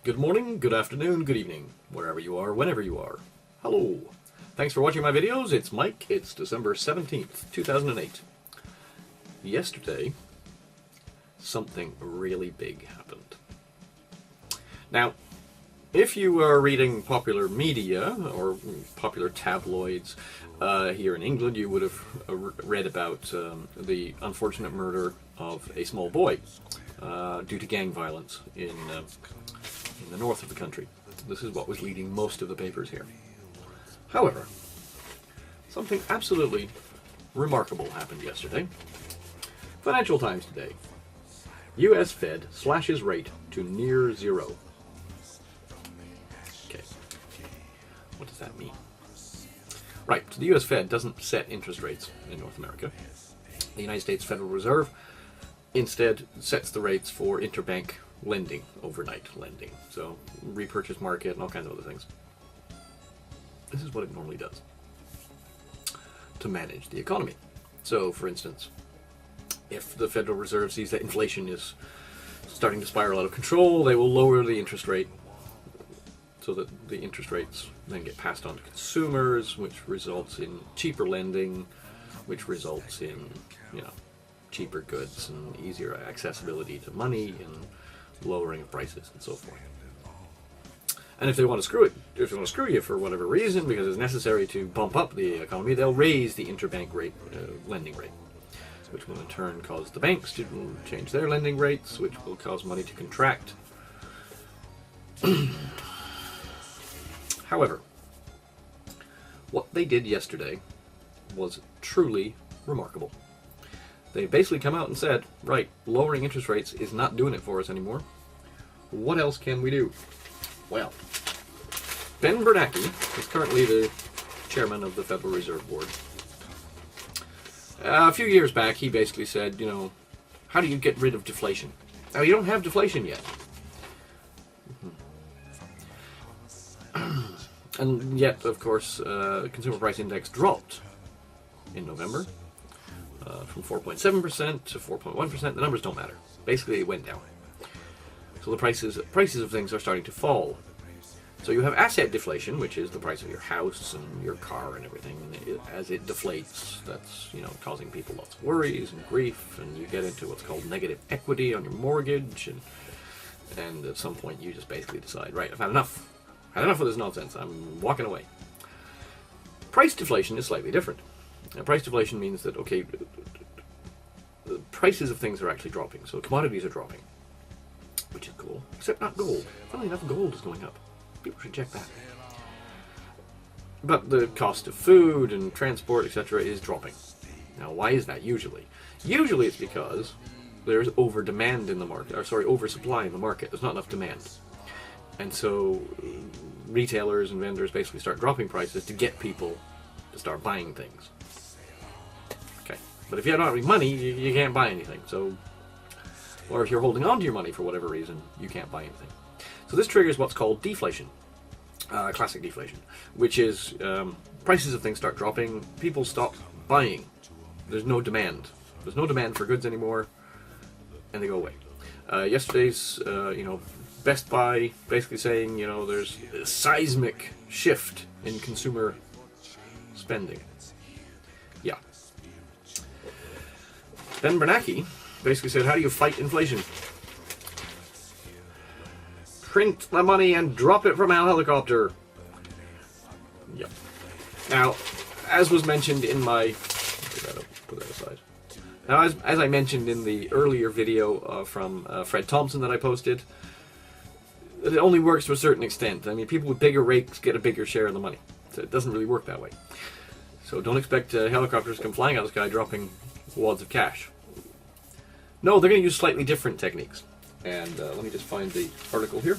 Good morning, good afternoon, good evening, wherever you are, whenever you are. Hello. Thanks for watching my videos. It's Mike. It's December 17th, 2008. Yesterday, something really big happened. Now, if you are reading popular media or popular tabloids here in England, you would have read about the unfortunate murder of a small boy due to gang violence in the north of the country. This is what was leading most of the papers here. However, something absolutely remarkable happened yesterday. Financial Times today. U.S. Fed slashes rate to near zero. Okay. What does that mean? Right, so the U.S. Fed doesn't set interest rates in North America. The United States Federal Reserve instead sets the rates for interbank lending, overnight lending. So, repurchase market and all kinds of other things. This is what it normally does to manage the economy. So, for instance, if the Federal Reserve sees that inflation is starting to spiral out of control, they will lower the interest rate so that the interest rates then get passed on to consumers, which results in cheaper lending, which results in, cheaper goods and easier accessibility to money and lowering of prices and so forth. And if they want to screw you for whatever reason, because it's necessary to bump up the economy, they'll raise the interbank rate, lending rate, which will in turn cause the banks to change their lending rates, which will cause money to contract. However, what they did yesterday was truly remarkable. They basically come out and said, right, lowering interest rates is not doing it for us anymore. What else can we do? Well, Bernanke is currently the chairman of the Federal Reserve Board. A few years back, he basically said, how do you get rid of deflation? Now, you don't have deflation yet. And yet, of course, Consumer Price Index dropped in November from 4.7% to 4.1%. The numbers don't matter. Basically, it went down. So the prices of things are starting to fall. So you have asset deflation, which is the price of your house and your car and everything. And as it deflates, that's causing people lots of worries and grief, and you get into what's called negative equity on your mortgage, and at some point you just basically decide, right, I've had enough. I've had enough of this nonsense. I'm walking away. Price deflation is slightly different. Now, price deflation means that, okay, the prices of things are actually dropping. So commodities are dropping, which is cool. Except not gold. Funnily enough, gold is going up. People should check that. But the cost of food and transport, etc., is dropping. Now, why is that usually? Usually it's because there's oversupply in the market. There's not enough demand. And so retailers and vendors basically start dropping prices to get people to start buying things. Okay. But if you don't have any money, you can't buy anything. Or if you're holding on to your money for whatever reason, you can't buy anything. So this triggers what's called deflation, classic deflation, which is prices of things start dropping, people stop buying. There's no demand. There's no demand for goods anymore, and they go away. Yesterday's, Best Buy basically saying, there's a seismic shift in consumer spending. Yeah. Then Bernanke basically said, how do you fight inflation? Print the money and drop it from a helicopter. Yep. Now, as was mentioned in my... Put that aside. Now, as I mentioned in the earlier video from Fred Thompson that I posted, it only works to a certain extent. I mean, people with bigger rakes get a bigger share of the money. So it doesn't really work that way. So don't expect helicopters to come flying out of the sky dropping wads of cash. No, they're going to use slightly different techniques. And let me just find the article here.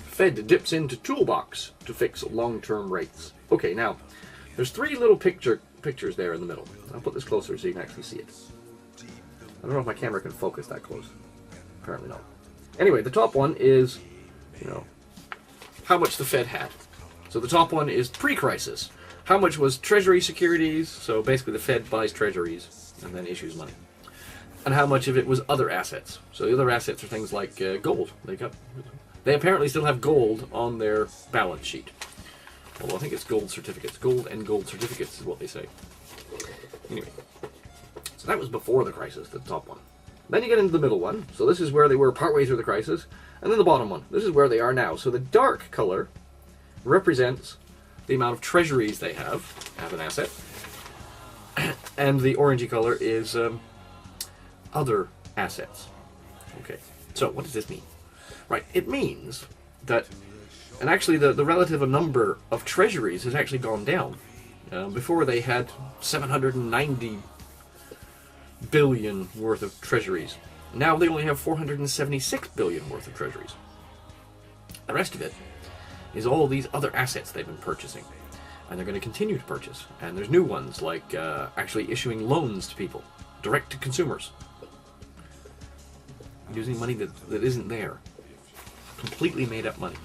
Fed dips into toolbox to fix long-term rates. Okay, now, there's three little pictures there in the middle. I'll put this closer so you can actually see it. I don't know if my camera can focus that close. Apparently not. Anyway, the top one is, how much the Fed had. So the top one is pre-crisis. How much was Treasury securities? So basically the Fed buys Treasuries and then issues money. and how much of it was other assets. So the other assets are things like gold. They apparently still have gold on their balance sheet. Although I think it's gold certificates. Gold and gold certificates is what they say. Anyway, so that was before the crisis, the top one. Then you get into the middle one. So this is where they were partway through the crisis. And then the bottom one. This is where they are now. So the dark color represents the amount of treasuries they have as an asset. And the orangey color is other assets. Okay, so what does this mean? Right, it means that, and actually the relative number of treasuries has actually gone down. Before they had 790 billion worth of treasuries. Now they only have 476 billion worth of treasuries. The rest of it is all these other assets they've been purchasing. And they're going to continue to purchase. And there's new ones, like actually issuing loans to people, direct to consumers. Using money that isn't there. Completely made up money.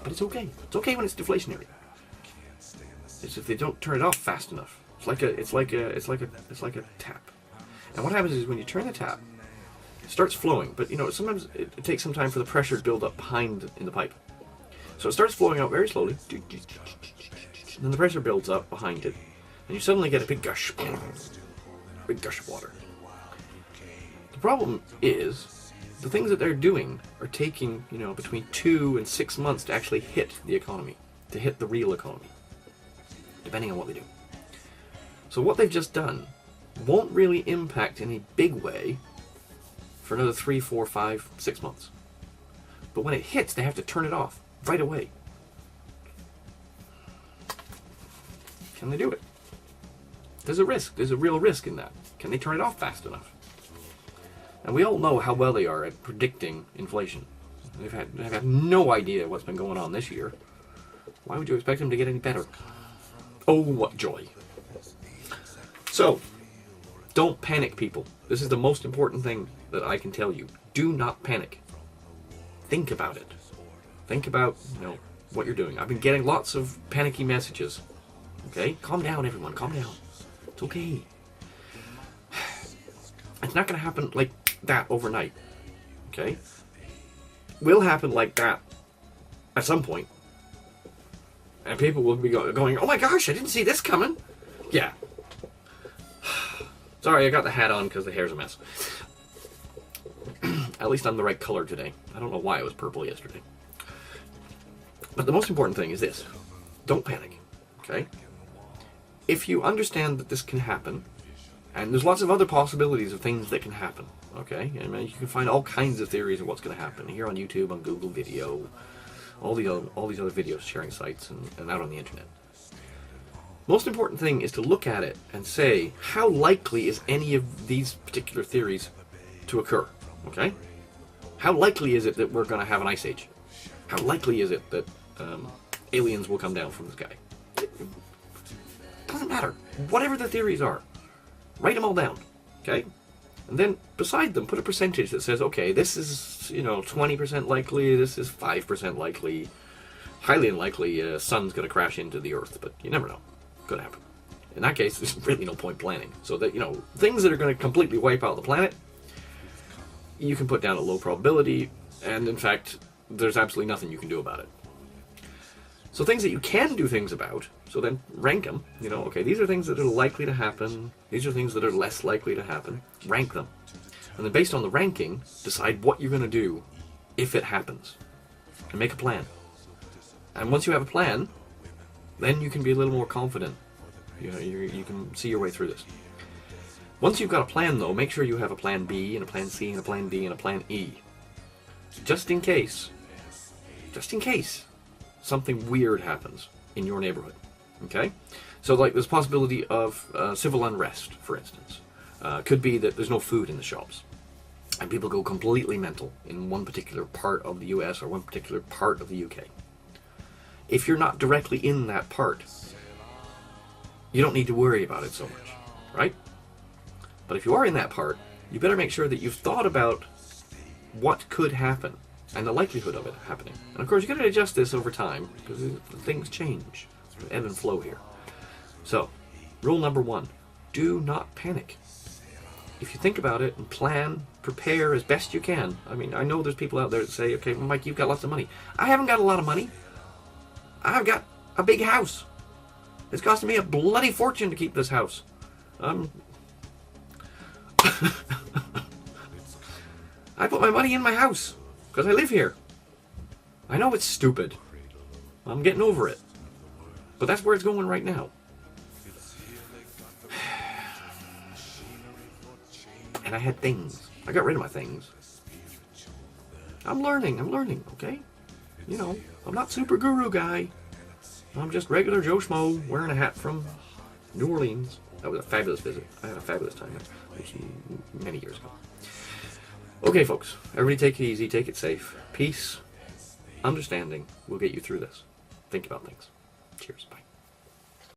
But it's okay. It's okay when it's deflationary. It's if they don't turn it off fast enough. It's like a tap. And what happens is when you turn the tap, it starts flowing. But sometimes it takes some time for the pressure to build up behind in the pipe. So it starts flowing out very slowly. And then the pressure builds up behind it, and you suddenly get a big gush of water. The problem is, the things that they're doing are taking, between 2 and 6 months to actually hit the economy, to hit the real economy, depending on what they do. So what they've just done won't really impact in a big way for another 3, 4, 5, 6 months. But when it hits, they have to turn it off right away. Can they do it? There's a risk. There's a real risk in that. Can they turn it off fast enough? And we all know how well they are at predicting inflation. They've had no idea what's been going on this year. Why would you expect them to get any better? Oh, what joy. So, don't panic, people. This is the most important thing that I can tell you. Do not panic. Think about it. Think about, what you're doing. I've been getting lots of panicky messages. Okay? Calm down, everyone. Calm down. It's okay. It's not going to happen like that overnight. Okay? Will happen like that at some point. And people will be going, oh my gosh, I didn't see this coming. Yeah. Sorry, I got the hat on because the hair's a mess. At least I'm the right color today. I don't know why it was purple yesterday. But the most important thing is this. Don't panic. Okay? If you understand that this can happen, and there's lots of other possibilities of things that can happen, okay? I mean, you can find all kinds of theories of what's going to happen here on YouTube, on Google Video, all these other video sharing sites, and out on the internet. Most important thing is to look at it and say, how likely is any of these particular theories to occur, okay? How likely is it that we're going to have an ice age? How likely is it that aliens will come down from the sky? Doesn't matter. Whatever the theories are, write them all down, okay? And then beside them, put a percentage that says, okay, this is 20% likely, this is 5% likely, highly unlikely. Sun's going to crash into the Earth, but you never know. Could happen. In that case, there's really no point planning. So that things that are going to completely wipe out the planet, you can put down a low probability, and in fact, there's absolutely nothing you can do about it. So things that you can do things about, so then rank them, okay, these are things that are likely to happen, these are things that are less likely to happen, rank them. And then based on the ranking, decide what you're going to do if it happens. And make a plan. And once you have a plan, then you can be a little more confident. You can see your way through this. Once you've got a plan, though, make sure you have a plan B, and a plan C, and a plan D, and a plan E. Just in case something weird happens in your neighborhood, okay? So, like, there's a possibility of civil unrest, for instance. Could be that there's no food in the shops, and people go completely mental in one particular part of the US or one particular part of the UK. If you're not directly in that part, you don't need to worry about it so much, right? But if you are in that part, you better make sure that you've thought about what could happen and the likelihood of it happening. And of course, you've got to adjust this over time because things change. There's ebb and flow here. So, rule number 1, do not panic. if you think about it and plan, prepare as best you can. I mean, I know there's people out there that say, okay, well, Mike, you've got lots of money. I haven't got a lot of money. I've got a big house. It's costing me a bloody fortune to keep this house. I put my money in my house because I live here. I know it's stupid. I'm getting over it. But that's where it's going right now. And I had things. I got rid of my things. I'm learning, okay? You know, I'm not super guru guy. I'm just regular Joe Schmo wearing a hat from New Orleans. That was a fabulous visit. I had a fabulous time there. It was many years ago. Okay, folks. Everybody take it easy. Take it safe. Peace. Understanding will get you through this. Think about things. Cheers. Bye.